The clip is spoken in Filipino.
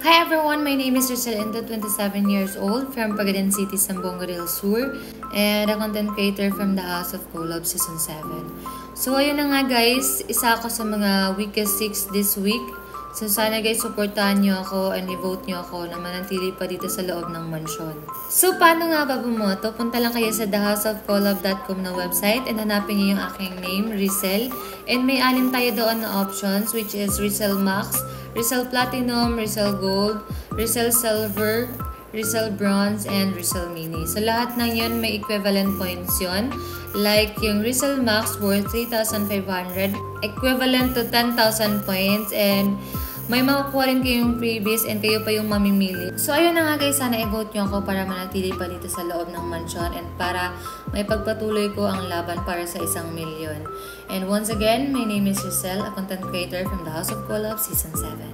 Hi everyone, my name is Rachel Endo, 27 years old from Pagadan City, Zamboanga del Sur, and a content creator from the House of Collab Season 7. So ayun na nga guys, isa ako sa mga weakest 6 this week. So sana guys, supportahan nyo ako and i-vote nyo ako na manatili pa dito sa loob ng mansyon. So paano nga ba bumoto? Punta lang kayo sa thehouseofcollab.com na website and hanapin nyo yung aking name, Rizel. And may 6 tayo doon na options, which is Rizel Max, Rizel Platinum, Rizel Gold, Rizel Silver, Rizel Bronze, and Rizel Mini. So lahat ng yun may equivalent points yun. Like yung Rizel Max worth 3,500, equivalent to 10,000 points, and may makukuha rin kayong freebies and kayo pa yung mamimili. So ayun na nga guys, sana i-vote nyo ako para manatili pa dito sa loob ng mansyon and para may pagpatuloy ko ang laban para sa 1,000,000. And once again, my name is Rizel, a content creator from the House of Collab Season 7.